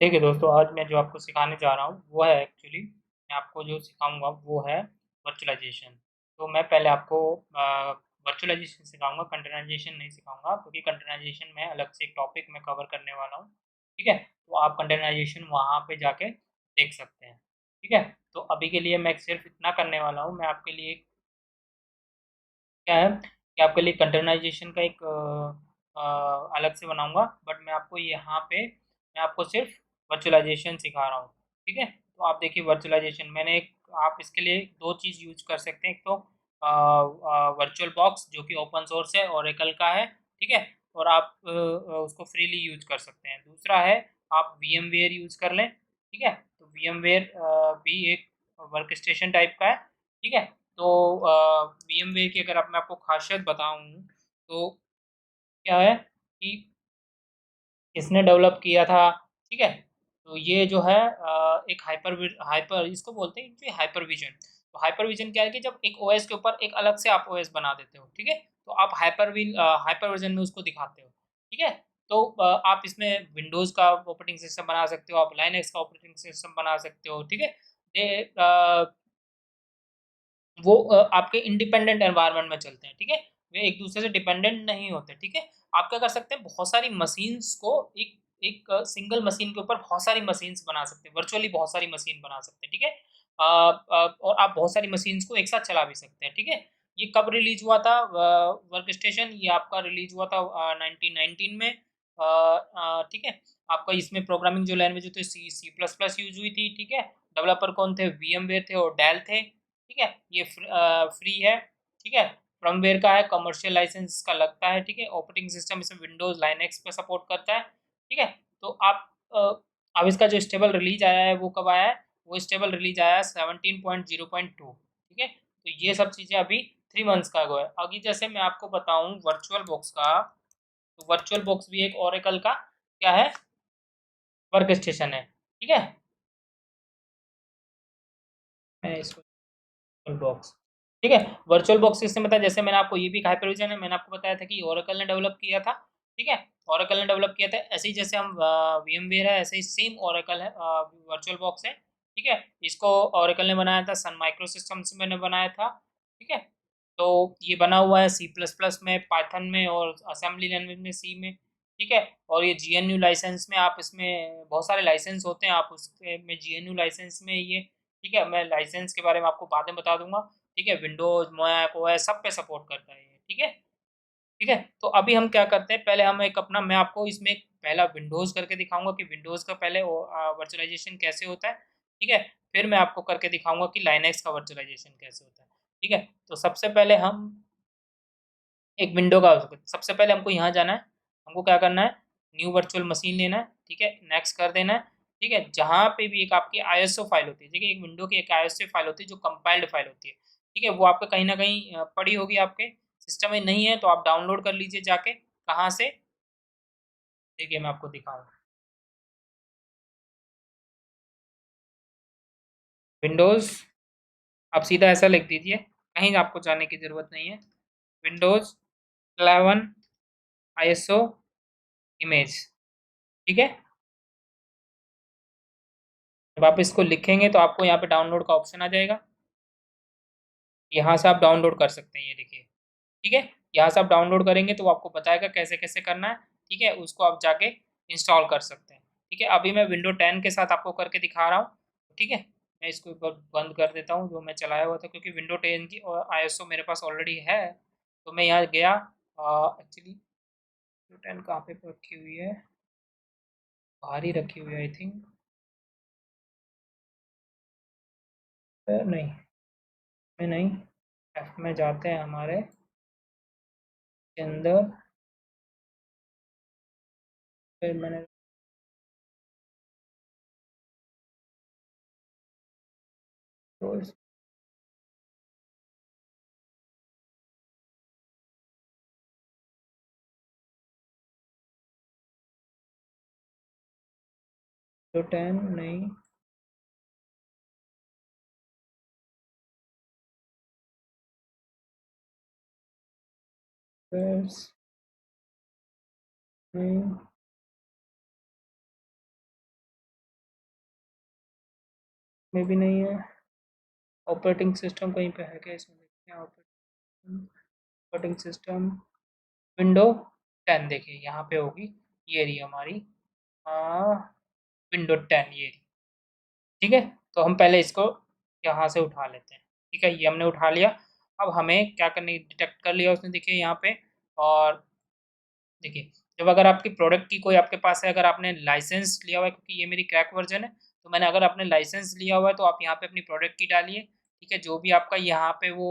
ठीक है दोस्तों, आज मैं जो आपको सिखाने जा रहा हूँ वो है एक्चुअली मैं आपको जो सिखाऊंगा वो है वर्चुअलाइजेशन। तो मैं पहले आपको वर्चुअलाइजेशन सिखाऊंगा, कंटेनराइजेशन नहीं सिखाऊंगा, क्योंकि कंटेनराइजेशन में अलग से एक टॉपिक में कवर करने वाला हूँ। ठीक है, तो आप कंटेनराइजेशन वहाँ पे जाके देख सकते हैं। ठीक है, तो अभी के लिए मैं सिर्फ इतना करने वाला हूँ। मैं आपके लिए क्या है कि आपके लिए कंटेनराइजेशन का एक अलग से बनाऊंगा, बट मैं आपको यहाँ पे मैं आपको सिर्फ वर्चुअलाइजेशन सिखा रहा हूँ। ठीक है, तो आप देखिए वर्चुअलाइजेशन मैंने एक आप इसके लिए दो चीज़ यूज कर सकते हैं। एक तो वर्चुअल बॉक्स जो कि ओपन सोर्स है और एकल का है। ठीक है, और आप उसको फ्रीली यूज कर सकते हैं। दूसरा है आप VMware यूज कर लें। ठीक है, तो VMware भी एक वर्क स्टेशन टाइप का है। ठीक है, तो VMware की अगर आप मैं आपको खासियत बताऊं तो क्या है कि इसने डेवलप किया था। ठीक है, तो ये जो है एक हाइपर हाइपर इसको बोलते हैं कि हाइपर विजन। तो हाइपर विजन क्या है कि जब एक ओएस के ऊपर एक अलग से आप ओएस बना देते हो। ठीक है, तो आप हाइपर विजन में उसको दिखाते हो। ठीक है, तो आप इसमें विंडोज का ऑपरेटिंग सिस्टम बना सकते हो, आप लाइनक्स का ऑपरेटिंग सिस्टम बना सकते हो। ठीक है, वो आपके इंडिपेंडेंट एनवायरनमेंट में चलते हैं। ठीक है, वे एक दूसरे से डिपेंडेंट नहीं होते। ठीक है, आप क्या कर सकते हैं, बहुत सारी मशीन्स को एक एक सिंगल मशीन के ऊपर बहुत सारी मशीन्स बना सकते हैं, वर्चुअली बहुत सारी मशीन बना सकते हैं। ठीक है, और आप बहुत सारी मशीन्स को एक साथ चला भी सकते हैं। ठीक है, ये कब रिलीज हुआ था वर्क स्टेशन? ये आपका रिलीज हुआ था 1919 में। ठीक है, आपका इसमें प्रोग्रामिंग जो लैंग्वेज होती है C++ यूज हुई थी। ठीक है, डेवलपर कौन थे? VMware थे और डेल थे। ठीक है, ये फ्री है। ठीक है, फर्मवेयर का है, कमर्शियल लाइसेंस का लगता है। ठीक है, ऑपरेटिंग सिस्टम इसमें विंडोज लाइनक्स पे सपोर्ट करता है। ठीक है, तो आप अब इसका जो स्टेबल रिलीज आया है वो कब आया है? वो स्टेबल रिलीज आया है 17.0.2। ठीक है, तो ये सब चीज़ें अभी 3 मंथ्स का हुआ है। अभी जैसे मैं आपको बताऊं वर्चुअल बॉक्स का, तो वर्चुअल बॉक्स भी एक ओरेकल का क्या है, वर्क स्टेशन है। ठीक है, मैं इसको बॉक्स ठीक है, वर्चुअल बॉक्स सिस्टम बता, जैसे मैंने आपको ये भी हाइपरविजन है, मैंने आपको बताया था कि ओरेकल ने डेवलप किया था। ठीक है, ओरेकल ने डेवलप किया था। ऐसे ही जैसे हम VMware है, ऐसे ही सेम ओरेकल है वर्चुअल बॉक्स है। ठीक है, इसको ओरेकल ने बनाया था, सन माइक्रो सिस्टम्स में ने बनाया था। ठीक है, तो ये बना हुआ है C++ में, पाइथन में और असेंबली लैंग्वेज में, सी में। ठीक है, और ये GNU लाइसेंस में, आप इसमें बहुत सारे लाइसेंस होते हैं, आप उसमें GNU लाइसेंस में ये। ठीक है, मैं लाइसेंस के बारे में आपको बाद में बता दूंगा। ठीक है, विंडोज मैक ओएस सब पे सपोर्ट करता है ये। ठीक है, ठीक है, तो अभी हम क्या करते हैं, पहले हम एक अपना मैं आपको इसमें एक पहला विंडोज करके दिखाऊंगा कि विंडोज का पहले वर्चुअलाइजेशन कैसे होता है। ठीक है, फिर मैं आपको करके दिखाऊंगा कि लाइनक्स का वर्चुअलाइजेशन कैसे होता है। ठीक है, तो सबसे पहले हम एक विंडो का सबसे पहले हमको यहाँ जाना है। हमको क्या करना है, न्यू वर्चुअल मशीन लेना है। ठीक है, नेक्स्ट कर देना है। ठीक है, जहाँ पे भी एक आपकी ISO फाइल होती है, ठीक है, एक विंडो की एक ISO फाइल होती है जो कंपाइल्ड फाइल होती है। ठीक है, वो आपके कहीं ना कहीं पड़ी होगी, आपके सिस्टम में नहीं है तो आप डाउनलोड कर लीजिए जाके। कहाँ से? देखिए मैं आपको दिखाऊँ। विंडोज़, आप सीधा ऐसा लिख दीजिए, कहीं आपको जाने की ज़रूरत नहीं है। Windows 11 ISO image. ठीक है, जब आप इसको लिखेंगे तो आपको यहाँ पे डाउनलोड का ऑप्शन आ जाएगा। यहाँ से आप डाउनलोड कर सकते हैं, ये देखिए। ठीक है, यहाँ से आप डाउनलोड करेंगे तो वो आपको बताएगा कैसे कैसे करना है। ठीक है, उसको आप जाके इंस्टॉल कर सकते हैं। ठीक है, अभी मैं विंडो 10 के साथ आपको करके दिखा रहा हूँ। ठीक है, मैं इसको एक बार बंद कर देता हूँ जो मैं चलाया हुआ था, क्योंकि विंडो 10 की ISO मेरे पास ऑलरेडी है। तो मैं यहाँ गया, एक्चुअली विंडो 10 कहाँ पे रखी हुई है, बाहर ही रखी हुई है आई थिंक। नहीं, मैं नहीं, एफ में जाते हैं हमारे के अंदर, फिर मैंने तो विंडो 10 नहीं, फिर नहीं, में भी नहीं है। ऑपरेटिंग सिस्टम कहीं पे है क्या इसमें, देखते हैं। ऑपरेटिंग सिस्टम विंडो 10, देखिए यहाँ पे होगी, ये रही हमारी विंडो 10, ये रही। ठीक है, तो हम पहले इसको यहाँ से उठा लेते हैं। ठीक है, ये हमने उठा लिया। अब हमें क्या करने, डिटेक्ट कर लिया उसने, देखिए यहाँ पे। और देखिए, जब अगर आपकी प्रोडक्ट की कोई आपके पास है, अगर आपने लाइसेंस लिया हुआ है, क्योंकि ये मेरी क्रैक वर्जन है, तो मैंने, अगर आपने लाइसेंस लिया हुआ है तो आप यहाँ पे अपनी प्रोडक्ट की डालिए। ठीक है, जो भी आपका यहाँ पे वो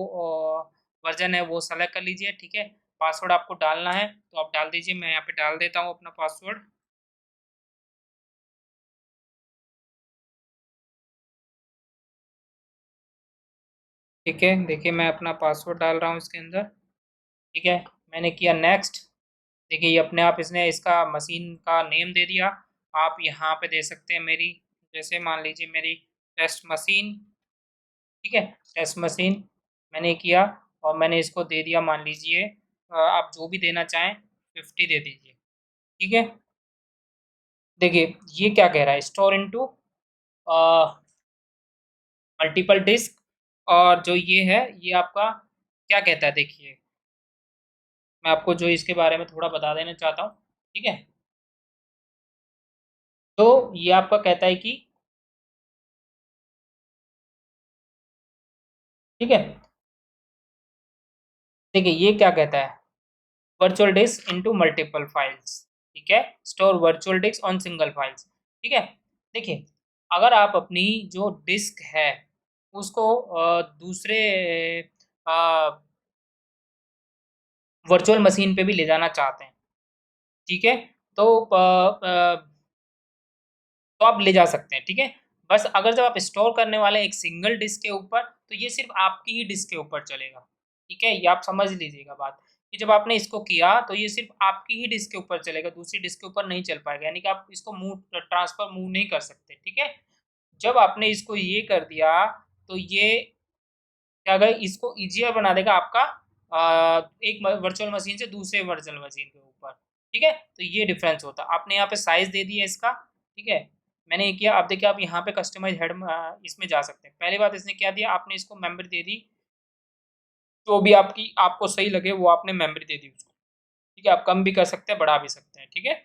वर्जन है वो सेलेक्ट कर लीजिए। ठीक है, पासवर्ड आपको डालना है तो आप डाल दीजिए। मैं यहाँ पे डाल देता हूँ अपना पासवर्ड। ठीक है, देखिए मैं अपना पासवर्ड डाल रहा हूँ इसके अंदर। ठीक है, मैंने किया नेक्स्ट। देखिए ये अपने आप इसने इसका मशीन का नेम दे दिया। आप यहाँ पे दे सकते हैं मेरी, जैसे मान लीजिए मेरी टेस्ट मशीन। ठीक है, टेस्ट मशीन मैंने किया, और मैंने इसको दे दिया, मान लीजिए आप जो भी देना चाहें 50 दे दीजिए। ठीक है, देखिए ये क्या कह रहा है, स्टोर इनटू मल्टीपल डिस्क। और जो ये है, ये आपका क्या कहता है, देखिए मैं आपको जो इसके बारे में थोड़ा बता देना चाहता हूँ। ठीक है, तो ये आपका कहता है कि, ठीक है, देखिए ये क्या कहता है, virtual disc into multiple files. ठीक है, store virtual disc on single files. ठीक है, देखिए अगर आप अपनी जो डिस्क है उसको दूसरे वर्चुअल मशीन पे भी ले जाना चाहते हैं। ठीक है, तो तो आप ले जा सकते हैं। ठीक है, बस अगर जब आप स्टोर करने वाले हैं एक सिंगल डिस्क के ऊपर, तो ये सिर्फ आपकी ही डिस्क के ऊपर चलेगा। ठीक है, ये आप समझ लीजिएगा बात, कि जब आपने इसको किया तो ये सिर्फ आपकी ही डिस्क के ऊपर चलेगा, दूसरी डिस्क के ऊपर नहीं चल पाएगा, यानी कि आप इसको मूव नहीं कर सकते। ठीक है, जब आपने इसको ये कर दिया, तो ये क्या कहे, इसको ईजियर बना देगा आपका एक वर्चुअल मशीन से दूसरे वर्चुअल मशीन के ऊपर। ठीक है, तो ये डिफरेंस होता है। आपने यहाँ पे साइज दे दिया इसका। ठीक है, मैंने ये किया। अब देखिए आप यहाँ पे कस्टमाइज हेड इसमें जा सकते हैं। पहली बात इसने क्या दिया, आपने इसको मेमोरी दे दी, जो भी आपकी आपको सही लगे वो आपने मेमोरी दे दी उसको। ठीक है, आप कम भी कर सकते हैं, बढ़ा भी सकते हैं। ठीक है,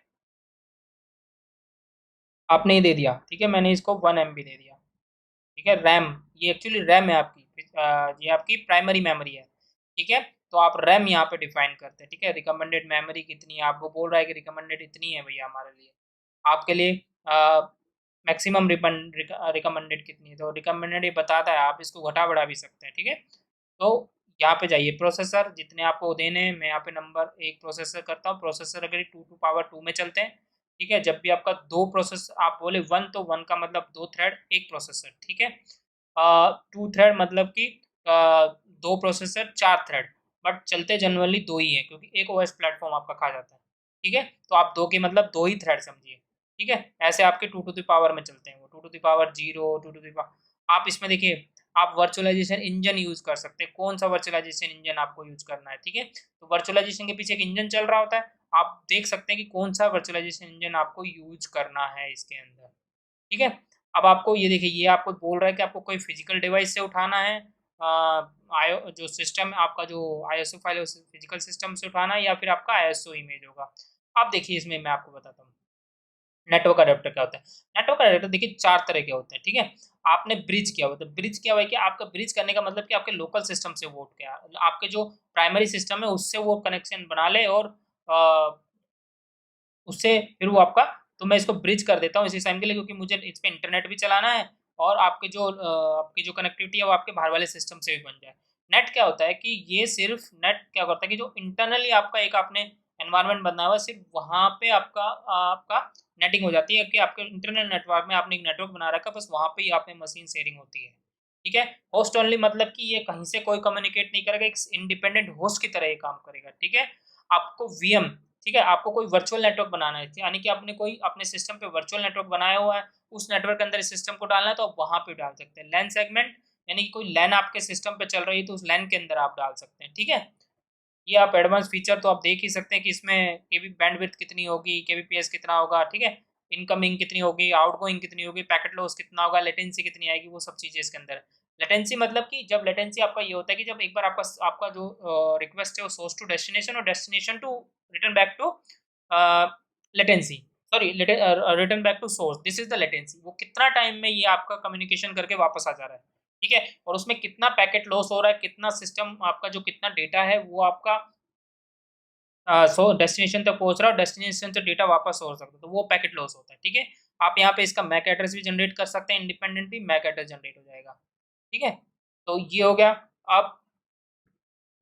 आपने ये दे दिया। ठीक है, मैंने इसको 1 MB दे दिया। ठीक है, रैम, ये एक्चुअली रैम है आपकी, ये आपकी प्राइमरी मेमोरी है। ठीक है, तो आप रैम यहाँ पे डिफाइन करते हैं। ठीक है, रिकमेंडेड मेमोरी कितनी है, आपको बोल रहा है कि रिकमेंडेड इतनी है भैया हमारे लिए, आपके लिए मैक्सिमम रिकमेंडेड कितनी है, तो रिकमेंडेड ये बताता है, आप इसको घटा बढ़ा भी सकते हैं। ठीक है, तो यहाँ पे जाइए, प्रोसेसर जितने आपको देने हैं, मैं यहाँ पे नंबर 1 प्रोसेसर करता हूँ। प्रोसेसर अगर 2 to power 2 में चलते हैं। ठीक है, जब भी आपका दो प्रोसेस, आप बोले 1, तो 1 का मतलब 2 थ्रेड, एक प्रोसेसर। ठीक है, 2 थ्रेड मतलब कि 2 प्रोसेसर 4 थ्रेड, बट चलते जनरली 2 ही है, क्योंकि एक ओएस प्लेटफॉर्म आपका खा जाता है। ठीक है, तो आप 2 के मतलब 2 ही थ्रेड समझिए। ठीक है, ऐसे आपके 2 to the power में चलते हैं वो, 2 to the power 0, 2 to the power। आप इसमें देखिए, आप वर्चुअलाइजेशन इंजन यूज कर सकते हैं, कौन सा वर्चुअलाइजेशन इंजन आपको यूज करना है। ठीक है, तो वर्चुअलाइजेशन के पीछे एक इंजन चल रहा होता है, आप देख सकते हैं कि कौन सा वर्चुअलाइजेशन इंजन आपको यूज करना है इसके अंदर। ठीक है, अब आपको ये देखिए, ये आपको बोल रहा है कि आपको कोई फिजिकल डिवाइस से उठाना है, आयो जो सिस्टम आपका जो आईएसओ फाइल है उस फिजिकल सिस्टम से उठाना है, या फिर आपका आईएसओ इमेज होगा। अब देखिए इसमें मैं आपको बताता हूँ नेटवर्क अडेप्टर क्या होता है। नेटवर्क अडेप्टर देखिए 4 तरह के होते हैं। ठीक है, आपने ब्रिज किया हुआ, तो ब्रिज क्या हुआ है कि आपका ब्रिज करने का मतलब कि आपके लोकल सिस्टम से वो क्या, आपके जो प्राइमरी सिस्टम है उससे वो कनेक्शन बना ले, और उससे फिर वो आपका, तो मैं इसको ब्रिज कर देता हूँ इसी टाइम के लिए, क्योंकि मुझे इस पे इंटरनेट भी चलाना है, और आपकी जो कनेक्टिविटी है वो आपके बाहर वाले सिस्टम से भी बन जाए। नेट क्या होता है कि ये सिर्फ नेट क्या करता है कि जो इंटरनली आपका एक आपने एनवायरनमेंट बनाया हुआ है, सिर्फ वहाँ पे आपका नेटिंग हो जाती है, कि आपके इंटरनल नेटवर्क में आपने एक नेटवर्क बना रखा है, बस वहाँ पे ही आप में मशीन शेयरिंग होती है। ठीक है, होस्ट ओनली मतलब कि ये कहीं से कोई कम्युनिकेट नहीं करेगा, एक इंडिपेंडेंट होस्ट की तरह ये काम करेगा। ठीक है, आपको वीएम, ठीक है, आपको कोई वर्चुअल नेटवर्क बनाना है, यानी कि आपने कोई अपने सिस्टम पे वर्चुअल नेटवर्क बनाया हुआ है, उस नेटवर्क के अंदर इस सिस्टम को डालना है, तो आप वहां पे डाल सकते हैं। लैन सेगमेंट, यानी कि कोई लैन आपके सिस्टम पे चल रही है, तो उस लैन के अंदर आप डाल सकते हैं। ठीक है, ये आप एडवांस फीचर तो आप देख ही सकते हैं कि इसमें केबी बैंडविड्थ कितनी होगी, केबीपीएस कितना होगा। ठीक है, इनकमिंग कितनी होगी, आउटगोइंग कितनी होगी, पैकेट लॉस कितना होगा, लेटेंसी कितनी आएगी, वो सब चीज़ें इसके अंदर है। लेटेंसी मतलब कि जब लेटेंसी आपका ये होता है कि जब एक बार आपका आपका जो रिक्वेस्ट है वो सोर्स टू डेस्टिनेशन और destination to return back to latency, sorry return back to source, this is the latency. वो कितना टाइम में ये आपका कम्युनिकेशन करके वापस आ जा रहा है, ठीक है, और उसमें कितना पैकेट लॉस हो रहा है, कितना सिस्टम आपका जो कितना डेटा है वो आपका सो डेस्टिनेशन तक पहुंच रहा है और डेस्टिनेशन से डेटा वापस हो सकता है, तो वो पैकेट लॉस होता है, ठीक है। आप यहाँ पे इसका मैक एड्रेस भी जनरेट कर सकते हैं, इंडिपेंडेंटली मैक एड्रेस जनरेट हो जाएगा, ठीक है। तो ये हो गया। आप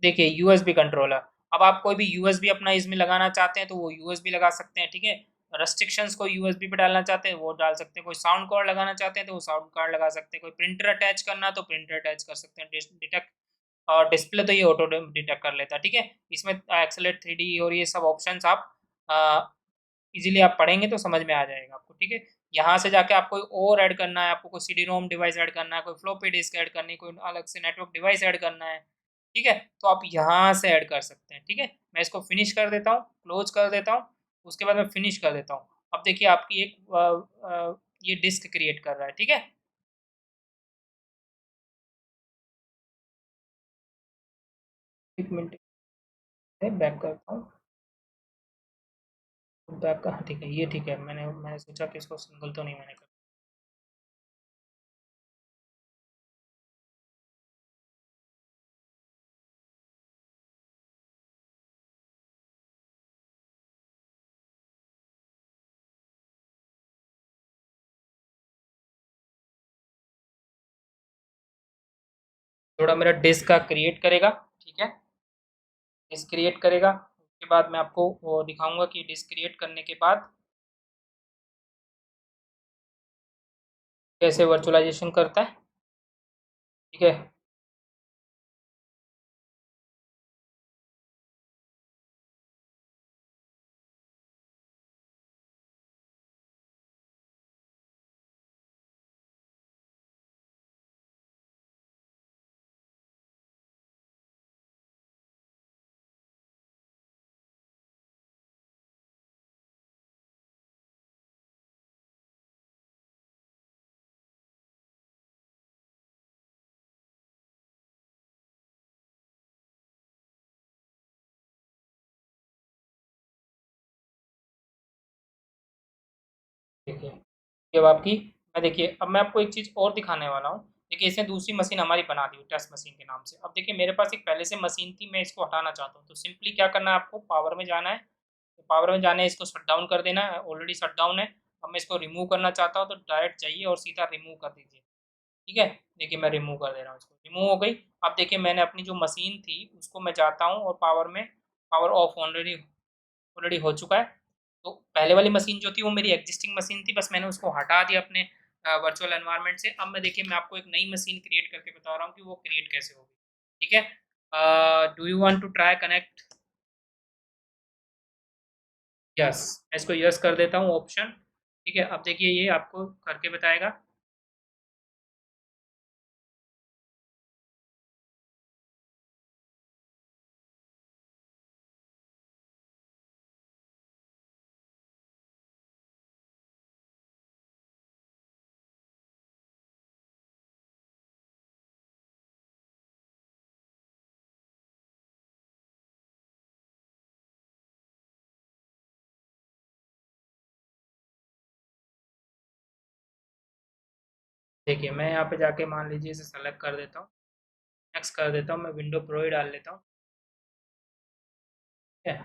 देखिए यूएसबी कंट्रोलर, अब आप कोई भी यूएसबी अपना इसमें लगाना चाहते हैं तो वो यूएसबी लगा सकते हैं, ठीक है। रेस्ट्रिक्शंस को यूएसबी पे डालना चाहते हैं वो डाल सकते हैं, कोई साउंड कार्ड लगाना चाहते हैं तो वो साउंड कार्ड लगा सकते हैं, कोई प्रिंटर अटैच करना तो प्रिंटर अटैच कर सकते हैं, डिटेक्ट और डिस्प्ले तो ये ऑटो डिटेक्ट कर लेता है, ठीक है। इसमें एक्सेलेट 3D और ये सब ऑप्शंस आप इजीली आप पढ़ेंगे तो समझ में आ जाएगा आपको, ठीक है। यहाँ से जाके आपको और ऐड करना है, आपको कोई सीडी रोम डिवाइस ऐड करना है, कोई फ्लोपी डिस्क ऐड करनी है, कोई अलग से नेटवर्क डिवाइस ऐड करना है, ठीक है, तो आप यहाँ से ऐड कर सकते हैं, ठीक है। मैं इसको फिनिश कर देता हूँ, क्लोज कर देता हूँ, उसके बाद मैं फिनिश कर देता हूँ। अब देखिए आपकी एक ये डिस्क क्रिएट कर रहा है, ठीक है। एक मिनट बैक करता हूँ, बैक का, हाँ, ठीक है, ये ठीक है। मैंने सोचा कि इसको सिंगल तो नहीं मैंने कर। थोड़ा मेरा डिस्क का क्रिएट करेगा, ठीक है, डिस्क क्रिएट करेगा, उसके बाद मैं आपको वो दिखाऊंगा कि डिस्क क्रिएट करने के बाद कैसे वर्चुअलाइजेशन करता है, ठीक है। देखिए ये अब आपकी, मैं देखिए अब मैं आपको एक चीज़ और दिखाने वाला हूँ। देखिए इसने दूसरी मशीन हमारी बना दी टेस्ट मशीन के नाम से। अब देखिए मेरे पास एक पहले से मशीन थी, मैं इसको हटाना चाहता हूँ, तो सिंपली क्या करना है, आपको पावर में जाना है, तो पावर में जाना है, इसको शट डाउन कर देना है, ऑलरेडी शट डाउन है। अब मैं इसको रिमूव करना चाहता हूँ तो डायरेक्ट जाइए और सीधा रिमूव कर दीजिए, ठीक है। देखिए मैं रिमूव कर दे रहा हूँ, इसको रिमूव हो गई। अब देखिए मैंने अपनी जो मशीन थी उसको मैं जाता हूँ और पावर में, पावर ऑफ ऑलरेडी ऑलरेडी हो चुका है। तो पहले वाली मशीन जो थी वो मेरी एग्जिस्टिंग मशीन थी, बस मैंने उसको हटा दिया अपने वर्चुअल एनवायरनमेंट से। अब मैं देखिए मैं आपको एक नई मशीन क्रिएट करके बता रहा हूँ कि वो क्रिएट कैसे होगी, ठीक है। Do you want to try connect, yes, मैं इसको यस कर देता हूँ ऑप्शन, ठीक है। अब देखिए ये आपको करके बताएगा। देखिए मैं यहाँ पे जाके मान लीजिए इसे सेलेक्ट कर देता हूँ, नेक्स्ट कर देता हूँ, मैं विंडो प्रो ही डाल लेता हूँ, ठीक है।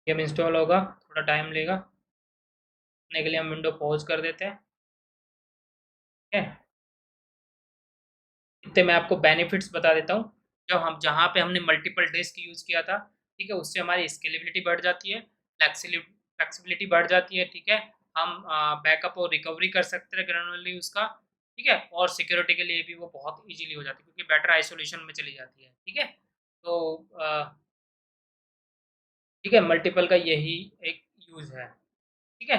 गेम इंस्टॉल होगा, थोड़ा टाइम लेगा, अपने के लिए हम विंडो पॉज कर देते हैं, ठीक है। इतने मैं आपको बेनिफिट्स बता देता हूँ। जब हम जहाँ पे हमने मल्टीपल डिस्क यूज़ किया था, ठीक है, उससे हमारी स्केलेबिलिटी बढ़ जाती है, फ्लेक्सिबिलिटी बढ़ जाती है, ठीक है। हम बैकअप और रिकवरी कर सकते हैं ग्रेजुअली उसका, ठीक है, और सिक्योरिटी के लिए भी वो बहुत ईजिली हो जाती है क्योंकि बेटर आइसोलेशन में चली जाती है, ठीक है। तो ठीक है, मल्टीपल का यही एक यूज़ है, ठीक है।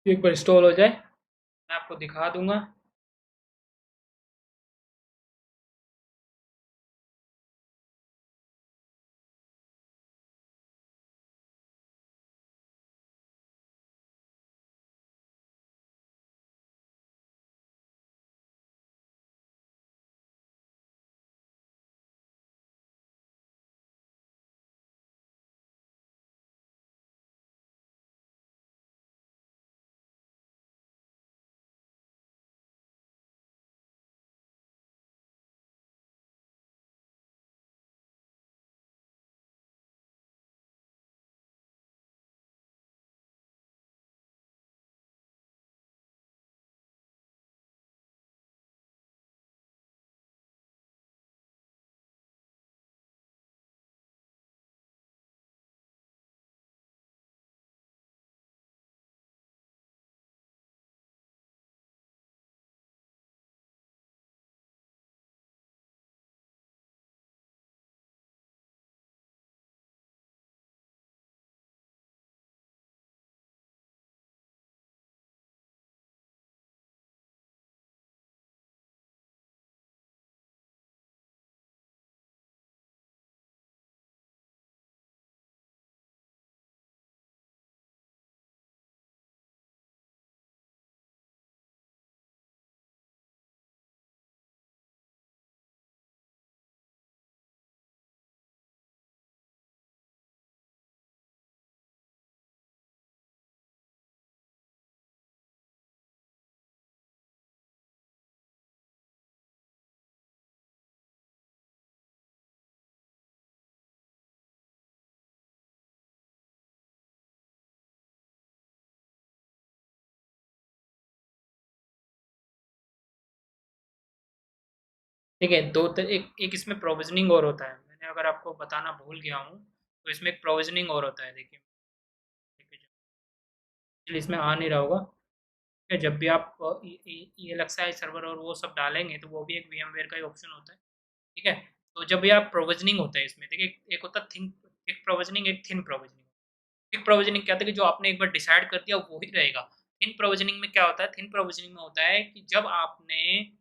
एक बार इंस्टॉल हो जाए मैं आपको दिखा दूंगा। ठीक है, एक एक इसमें प्रोविजनिंग और होता है, मैंने अगर आपको बताना भूल गया हूँ, तो इसमें एक प्रोविजनिंग और होता है, देखिए। देखिए, चलिए इसमें आ नहीं रहा होगा। ठीक है, जब भी आप ELXI सर्वर और वो सब डालेंगे तो वो भी एक VMware का ही ऑप्शन होता है। ठीक है, तो जब भी आप प्रोविजनिंग होता है इसमें, देखिए एक होता है थिन, एक प्रोविजनिंग, एक थिन प्रोविजनिंग। थिक प्रोविजनिंग क्या होता है कि जो आपने एक बार डिसाइड कर दिया वो ही रहेगा। थिन प्रोविजनिंग में क्या होता है, थिन प्रोविजनिंग में होता है कि जब आपने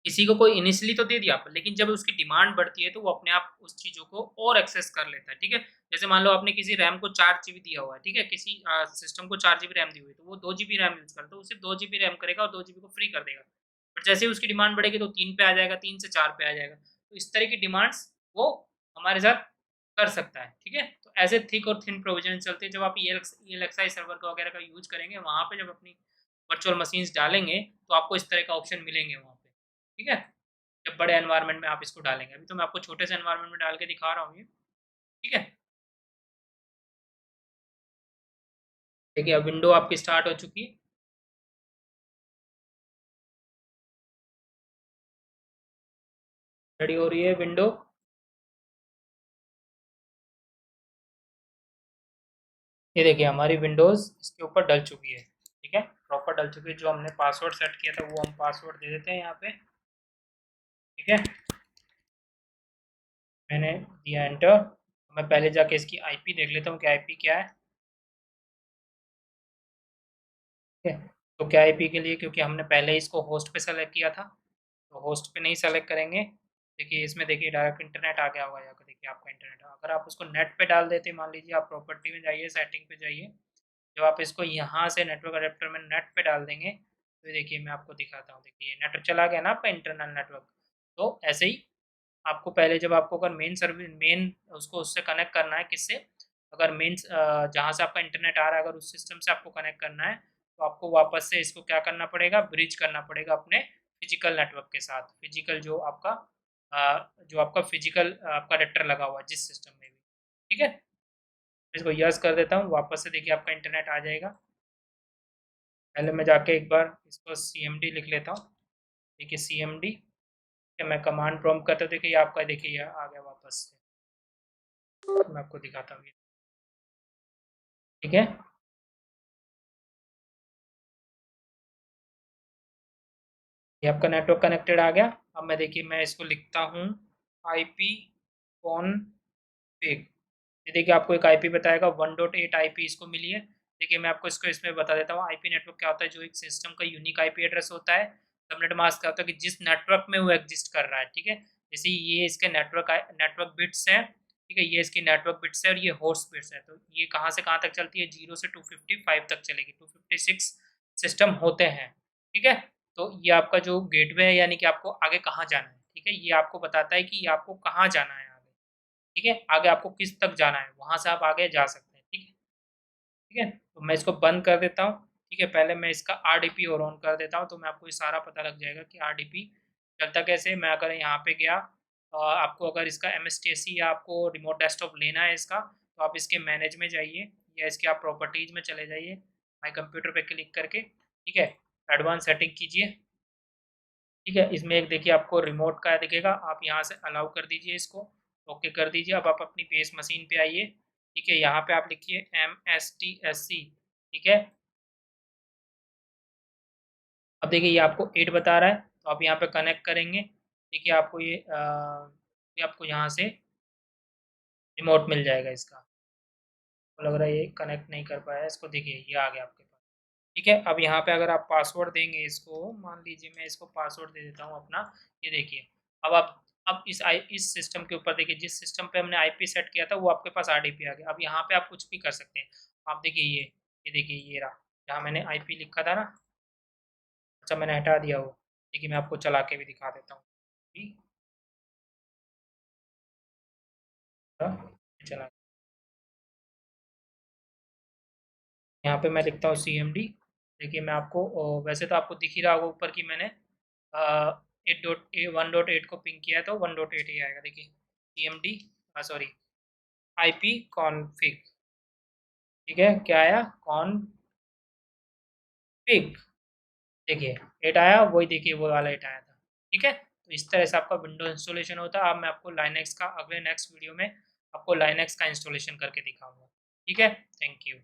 किसी को कोई इनिशियली तो दे दिया आप, लेकिन जब उसकी डिमांड बढ़ती है तो वो अपने आप उस चीज़ों को और एक्सेस कर लेता है। ठीक है, जैसे मान लो आपने किसी रैम को 4 GB दिया हुआ है, ठीक है, किसी सिस्टम को 4 GB रैम दी हुई है, तो वो 2 GB रैम यूज करता है, तो सिर्फ 2 GB रैम करेगा और 2 GB को फ्री कर देगा। बट जैसे ही उसकी डिमांड बढ़ेगी तो 3 पे आ जाएगा, 3 से 4 पे आ जाएगा, तो इस तरह की डिमांड्स वो हमारे साथ कर सकता है। ठीक है, तो ऐसे थिक और थिन प्रोविजन चलते हैं। जब आप ELXI सर्वर का वगैरह का यूज करेंगे, वहाँ पे जब अपनी वर्चुअल मशीन्स डालेंगे तो आपको इस तरह का ऑप्शन मिलेंगे वहाँ पे। ठीक है, जब बड़े एनवायरनमेंट में आप इसको डालेंगे, अभी तो मैं आपको छोटे से एनवायरनमेंट में डाल के दिखा रहा हूँ ये। ठीक है, देखिए अब विंडो आपकी स्टार्ट हो चुकी है। रेडी हो रही है विंडो। ये देखिए हमारी विंडोज इसके ऊपर डल चुकी है। ठीक है, प्रॉपर डल चुकी है। जो हमने पासवर्ड सेट किया था वो हम पासवर्ड दे देते हैं यहाँ पे। ठीक है, मैंने दिया एंटर। मैं पहले जाके इसकी आईपी देख लेता हूँ कि आईपी क्या है। ठीक है, तो क्या आईपी के लिए, क्योंकि हमने पहले इसको होस्ट पे सेलेक्ट किया था, तो होस्ट पे नहीं सेलेक्ट करेंगे। देखिए इसमें देखिए डायरेक्ट इंटरनेट आ गया होगा, यहाँ पे देखिए आपका इंटरनेट। अगर आप उसको नेट पे डाल देते, मान लीजिए आप प्रॉपर्टी में जाइए, सेटिंग पे जाइए, जब आप इसको यहाँ से नेटवर्क अडेप्टर में नेट पे डाल देंगे, तो देखिए मैं आपको दिखाता हूँ। देखिए नेटवर्क चला गया ना आपका, इंटरनल नेटवर्क। तो ऐसे ही आपको पहले, जब आपको अगर मेन सर्विस, मेन उसको उससे कनेक्ट करना है, किससे, अगर मेन जहाँ से आपका इंटरनेट आ रहा है, अगर उस सिस्टम से आपको कनेक्ट करना है, तो आपको वापस से इसको क्या करना पड़ेगा, ब्रिज करना पड़ेगा अपने फिजिकल नेटवर्क के साथ। फिजिकल जो आपका फिजिकल आपका अडेप्टर लगा हुआ है जिस सिस्टम में भी। ठीक है, इसको यस कर देता हूँ, वापस से देखिए आपका इंटरनेट आ जाएगा। पहले मैं जाके एक बार इसको CMD लिख लेता हूँ। देखिए CMD, मैं कमांड प्रॉम्प्ट करता हूँ, देखिए आपका, देखिए ये आ गया वापस से। मैं आपको दिखाता हूँ ये। ठीक है, ये आपका नेटवर्क कनेक्टेड आ गया। अब मैं, देखिए मैं इसको लिखता हूँ IP कॉन्फ़िग। ये देखिए आपको एक IP बताएगा, 1.8 IP इसको मिली है। देखिए मैं आपको इसको इसमें बता देता हूँ। आईपी नेटवर्क क्या होता है, जो एक सिस्टम का यूनिक आईपी एड्रेस होता है। सबनेट मास्क क्या होता है कि जिस नेटवर्क में वो एग्जिस्ट कर रहा है, ठीक है। जैसे ये इसके नेटवर्क बिट्स हैं, ठीक है, ये इसकी नेटवर्क बिट्स है और ये होस्ट बिट्स है। तो ये कहाँ से कहाँ तक चलती है, 0 से 255 तक चलेगी। 256 सिस्टम होते हैं, ठीक है। तो ये आपका जो गेटवे है, यानी कि आपको आगे कहाँ जाना है, ठीक है, ये आपको बताता है कि ये आपको कहाँ जाना है आगे, ठीक है, आगे आपको किस तक जाना है, वहाँ से आप आगे जा सकते हैं, ठीक है। ठीक है, तो मैं इसको बंद कर देता हूँ। ठीक है, पहले मैं इसका आरडीपी और ऑन कर देता हूँ, तो मैं आपको ये सारा पता लग जाएगा कि आरडीपी चलता कैसे। मैं अगर यहाँ पे गया, आपको अगर इसका एमएसटीएससी या आपको रिमोट डेस्कटॉप लेना है इसका, तो आप इसके मैनेज में जाइए या इसके आप प्रॉपर्टीज़ में चले जाइए, माई कंप्यूटर पे क्लिक करके, ठीक है, एडवांस सेटिंग कीजिए। ठीक है, इसमें एक देखिए आपको रिमोट का दिखेगा, आप यहाँ से अलाउ कर दीजिए इसको, ओके कर दीजिए। अब आप अपनी बेस मशीन पे आइए, ठीक है, यहाँ पे आप लिखिए MSTSC, ठीक है। अब देखिए ये आपको 8 बता रहा है, तो आप यहाँ पे कनेक्ट करेंगे, देखिए आपको ये आपको यहाँ से रिमोट मिल जाएगा इसका। तो लग रहा है ये कनेक्ट नहीं कर पाया है, इसको देखिए ये आ गया आपके पास। ठीक है, अब यहाँ पे अगर आप पासवर्ड देंगे इसको, मान लीजिए मैं इसको पासवर्ड दे देता हूँ अपना, ये देखिए। अब इस सिस्टम के ऊपर देखिए, जिस सिस्टम पे हमने आईपी सेट किया था वो आपके पास आरडीपी आ गया। अब यहाँ पे आप कुछ भी कर सकते हैं। आप देखिए ये देखिए ये रहा, जहाँ मैंने आईपी लिखा था ना, अच्छा मैंने हटा दिया वो। देखिए मैं आपको चला के भी दिखा देता हूँ। ठीक, चला, यहाँ पे मैं लिखता हूँ CMD। देखिए मैं आपको वैसे तो आपको दिख ही रहा होगा ऊपर की मैंने 1.8 को पिंग किया है, तो 1.8 ही आएगा। देखिए CMD, सॉरी, IP कॉन्फ़िग, ठीक है, क्या आया, कॉन्फ़िग, देखिए 8 आया, वही देखिए वो वाला 8 आया था। ठीक है, तो इस तरह से आपका विंडोज इंस्टॉलेशन होता है। अब मैं आपको लाइनक्स का अगले नेक्स्ट वीडियो में आपको लाइनक्स का इंस्टॉलेशन करके दिखाऊंगा। ठीक है, थैंक यू।